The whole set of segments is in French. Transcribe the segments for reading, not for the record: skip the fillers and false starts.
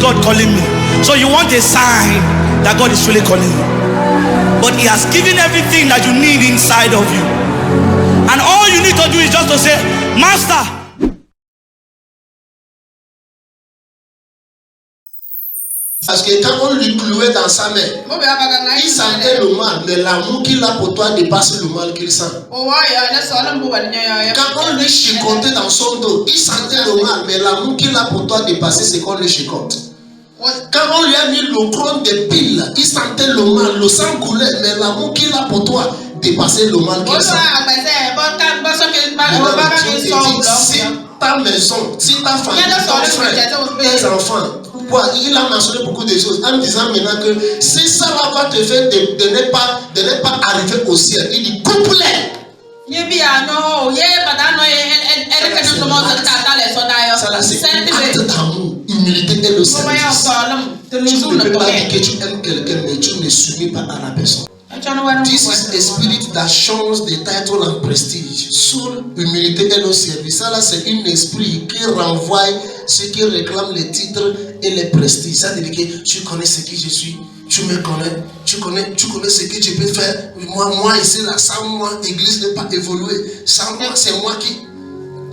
God calling me? So you want a sign that God is really calling you. But He has given everything that you need inside of you. And all you need to do is just to say, Master. Parce que quand on lui clouait dans sa main, il sentait le mal, mais l'amour qu'il a pour toi dépasse le mal qu'il sent. Quand on lui chicotait dans son dos, il sentait le mal, mais l'amour qu'il a pour toi dépasse ce qu'on lui chicote. Quand on lui a mis le crâne de pile, il sentait le mal, le sang coulait, mais l'amour qu'il a pour toi dépassait le mal qu'il sent. Si ta maison, si ta famille, ton frère, tes enfants, il a mentionné beaucoup de choses en disant maintenant que si ça va te faire de ne pas arriver au ciel, il dit coupe-les. Ça c'est un acte d'amour, humilité et le service. Tu ne peux pas dire que tu aimes quelqu'un mais tu ne subis pas à la personne. This is a spirit that shows the title and prestige. Sur humilité et le service. Ça là c'est un esprit qui renvoie ceux qui réclament les titres et les prestiges. Ça veut dire que tu connais ce que je suis, tu me connais, tu connais ce que je peux faire. Moi ici là, sans moi, l'église n'est pas évoluée. Sans moi, c'est moi qui.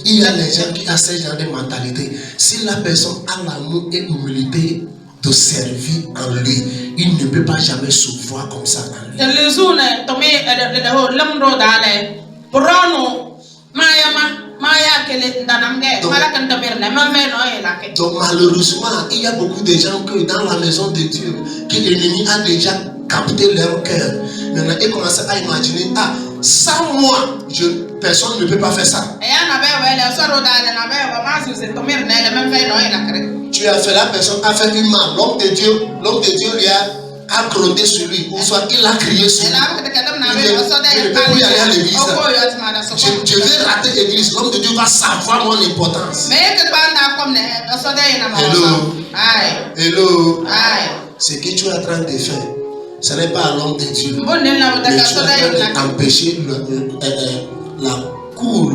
Il y a les gens qui ont ce genre de mentalité. Si la personne a l'amour et l'humilité de servir en lui, il ne peut pas jamais se voir comme ça en lui. Donc malheureusement, il y a beaucoup de gens que dans la maison de Dieu, que l'ennemi a déjà capté leur cœur. Maintenant, ils commencent à imaginer, sans moi, personne ne peut pas faire ça. Tu as fait, la personne a fait du mal. L'homme de Dieu lui a grondé sur lui, ou soit il a crié sur lui. Il ne peut plus aller à l'église. Je vais rater l'église. L'homme de Dieu va savoir mon importance. Hello. Ce que tu es en train de faire, ce n'est pas à l'homme de Dieu. Mais tu es en train d'empêcher la cour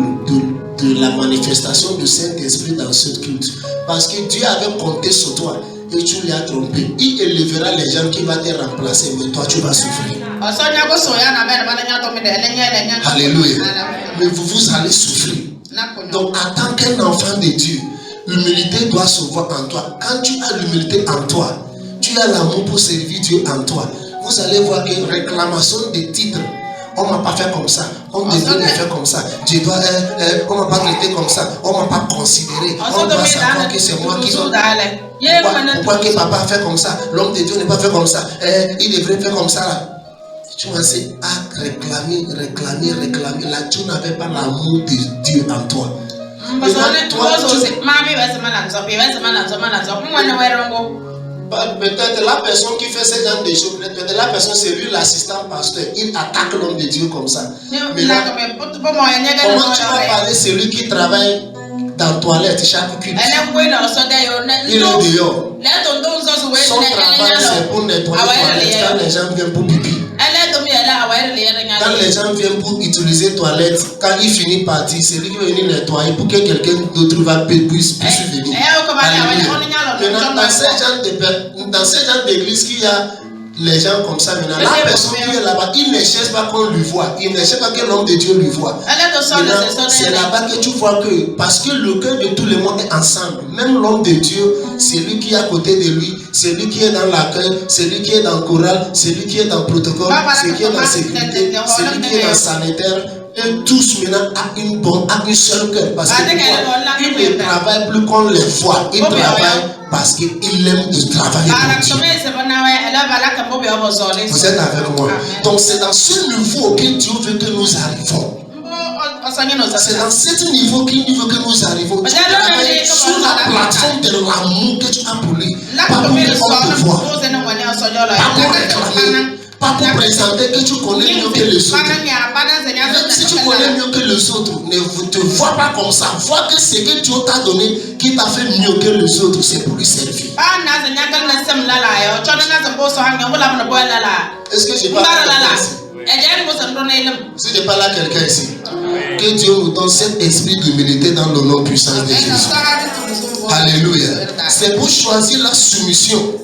de la manifestation du Saint-Esprit dans ce culte. Parce que Dieu avait compté sur toi et tu l'as trompé. Il élèvera les gens qui vont te remplacer, mais toi tu vas souffrir. Alléluia. Mais vous allez souffrir. Donc en tant qu'un enfant de Dieu, l'humilité doit se voir en toi. Quand tu as l'humilité en toi, tu as l'amour pour servir Dieu en toi. Vous allez voir que réclamation des titres. On ne m'a pas fait comme ça, on devrait le faire comme ça. On ne m'a pas traité comme ça, on ne m'a pas considéré. On doit savoir que c'est moi qui. Pourquoi que papa a fait comme ça? L'homme de Dieu n'est pas fait comme ça. Il devrait faire comme ça là. Tu commences à réclamer. Là, tu n'avais pas l'amour de Dieu en toi. Peut-être la personne qui fait ce genre de choses, peut-être la personne c'est lui l'assistant pasteur, il attaque l'homme de Dieu comme ça. Mais là, comment tu vas parler celui qui travaille dans la toilette chaque culte? Il est dehors. Son travail c'est pour nettoyer la toilette quand les gens viennent pour pipi. Quand les gens viennent pour utiliser la toilette, quand il finit par dire, c'est lui qui va venir nettoyer pour que quelqu'un d'autre puisse venir. Maintenant, dans ce genre d'église qu'il y a les gens comme ça, maintenant, la personne qui est là-bas, il ne cherche pas qu'on lui voit, il ne cherche pas que l'homme de Dieu lui voit. C'est là-bas que tu vois que, parce que le cœur de tout le monde est ensemble, même l'homme de Dieu, c'est lui qui est à côté de lui, c'est lui qui est dans l'accueil, c'est lui qui est dans le choral, c'est lui qui est dans le protocole, c'est lui qui est dans la sécurité, c'est lui qui est dans le sanitaire. Et tous maintenant à une seule cœur. Parce que il ne travaille plus qu'on les voit. Il travaille parce qu'il aime de travailler pour Dieu. Vous êtes avec moi? Donc c'est dans ce niveau que Dieu veut que nous arrivons. C'est dans ce niveau qu'il veut que nous arrivons. Tu travailles sur la plateforme de l'amour que tu as pour lui. Pas pour qu'on te voit. Pas pour réclamer. Pas pour présenter que tu connais mieux que les autres. Même si tu connais mieux que les autres, ne te vois pas comme ça. Vois que ce que Dieu t'a donné, qui t'a fait mieux que les autres, c'est pour lui servir. Est-ce que je parle? Si je parle à quelqu'un ici, que Dieu nous donne cet esprit d'humilité dans le nom puissant de Jésus. Alléluia. C'est pour choisir la soumission.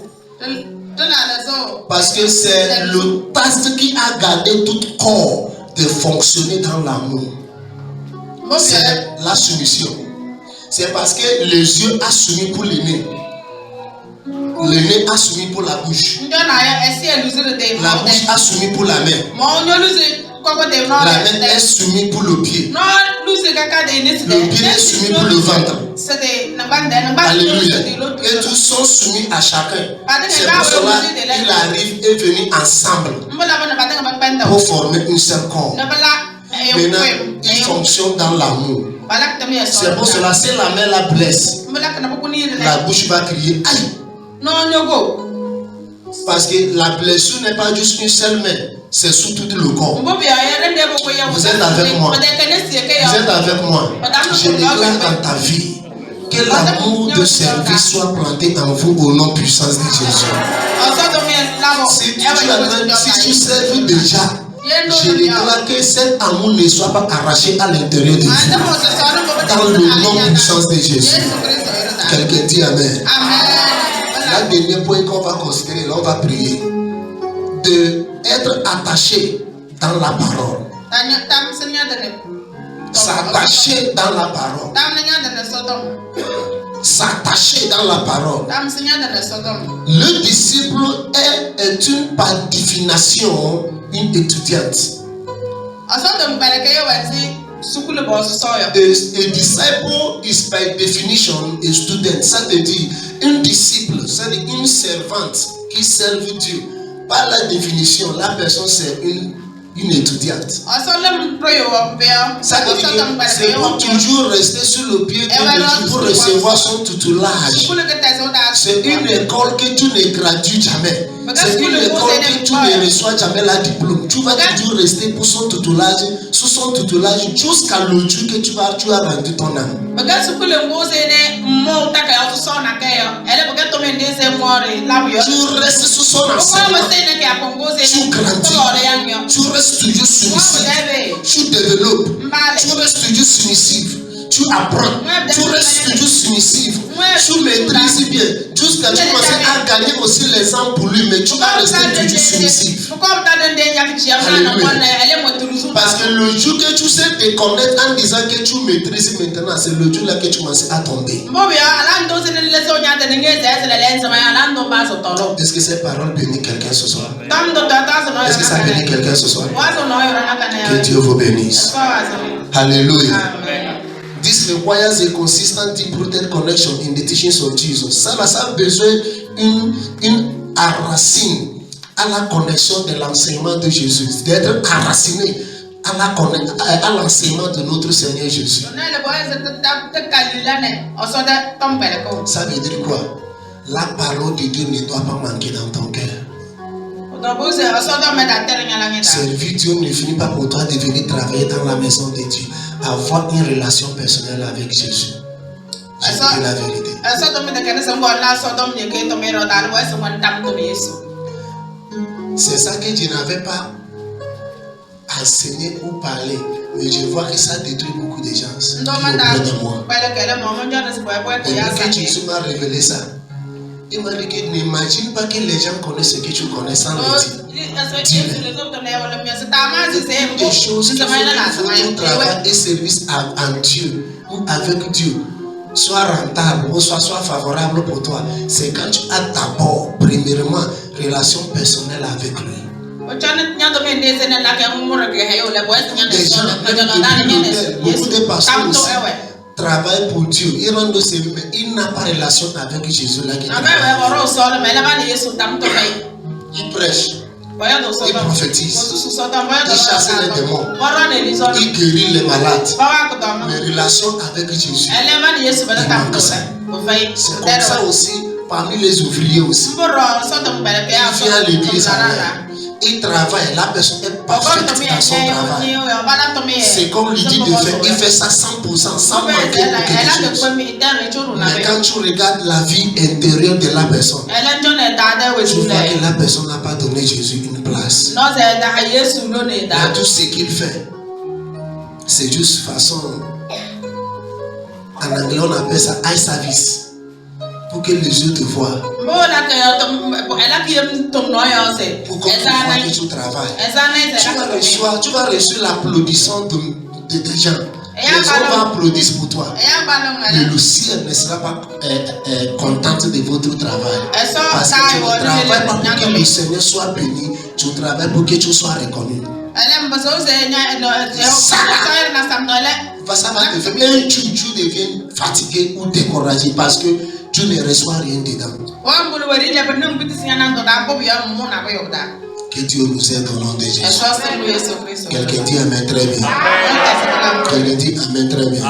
Parce que c'est le taste qui a gardé tout corps de fonctionner dans l'amour. C'est la soumission. C'est parce que les yeux a soumis pour le nez. Le nez a soumis pour la bouche. La bouche a soumis pour la main. La main est soumise pour le pied. Le pied est soumis pour le ventre. Alléluia. Et tous sont soumis à chacun. C'est pour cela qu'il arrive et venir ensemble pour former un seul corps. Maintenant, ils fonctionnent dans l'amour. C'est pour cela, si la main la blesse, la bouche va crier aïe. Parce que la blessure n'est pas juste une seule main, c'est sous tout le corps. Vous êtes avec moi. Vous êtes avec moi. Je déclare dans ta vie que l'amour de service soit planté en vous au nom puissant de Jésus. Si tu serves déjà, je déclare que cet amour ne soit pas arraché à l'intérieur de vous. Dans le nom puissant de Jésus. Quelqu'un dit Amen. La dernière point qu'on va considérer, là on va prier, de être attaché dans la parole. S'attacher dans la parole. S'attacher dans la parole. Le disciple est une par définition une étudiante. A disciple is by definition a student. Ça veut dire un disciple, c'est une servante qui sert Dieu. Par la définition, la personne c'est une étudiante. Ça veut dire c'est pour toujours rester sur le pied de Dieu pour recevoir son tutelage. C'est une école que tu ne gradues jamais. C'est une école que tu ne reçois jamais la diplôme. Tu vas toujours rester pour son tutelage, sous son tutelage jusqu'à le jour que tu as rendu ton âme. Tu restes sous son enseignement. Tu grandis. Tu restes toujours soumisif. Tu développes. Tu restes toujours soumisif. Tu apprends. Tu restes toujours soumisif. Tu maîtrises bien. Jusqu'à tu commences à gagner aussi les âmes pour lui, mais tu vas rester toujours soumisif. Parce que le jour que tu sais te connaître en disant que tu maîtrises maintenant, c'est le jour là que tu commences à tomber. Est-ce que ces paroles bénissent quelqu'un ce soir? Est-ce que ça bénit quelqu'un ce soir? Que Dieu vous bénisse. Alléluia. This requires a consistent deep-rooted connection in the teachings of Jesus. Ça a besoin d'une racine à la connexion de l'enseignement de Jésus, d'être enraciné à l'enseignement de notre Seigneur Jésus. Ça veut dire quoi? La parole de Dieu ne doit pas manquer dans ton cœur. Servir Dieu ne finit pas pour toi de venir travailler dans la maison de Dieu. Avoir une relation personnelle avec Jésus. C'est la vérité. C'est ça que je n'avais pas enseigné ou parlé. Mais je vois que ça détruit beaucoup de gens. Depuis que Jésus m'a révélé ça, il m'a dit que n'imagine pas que les gens connaissent ce que tu connais sans le dire. Des choses qui font ton travail et service en Dieu ou avec Dieu soit rentable ou soit favorable pour toi. C'est quand tu as d'abord, premièrement, relation personnelle avec lui. Des gens, beaucoup de pasteurs aussi travaillent pour Dieu, ils rendent le service, mais ils n'ont pas de relation avec Jésus là. Ils prêchent. Il prophétise, il chasse les démons, il guérit les malades. Mais relation avec Jésus, il manque ça. C'est comme ça aussi parmi les ouvriers aussi. Il vient à l'église, il travaille, la personne est parfaite dans son travail. C'est comme lui dit de faire, il fait ça 100%, sans manquer quelque chose. Mais quand tu regardes la vie intérieure de la personne, tu vois que la personne n'a pas donné Jésus une place. Il a tout ce qu'il fait. C'est juste façon. En anglais, on appelle ça eye service. Pour que les yeux te voient. Pour que tu travailles. Tu vas reçoir l'applaudissement des gens. Les gens vont applaudir pour toi. Mais le ciel ne sera pas content de votre travail. Parce que tu ne travailles pas pour que le Seigneur soit béni. Tu travailles pour que tu sois reconnu. Ça va te faire. Et tu deviens fatigué ou découragé parce que tu ne reçois rien dedans. Que Dieu nous aide au nom de Jésus. Quelqu'un dit Amen très bien. Quelqu'un dit Amen très bien.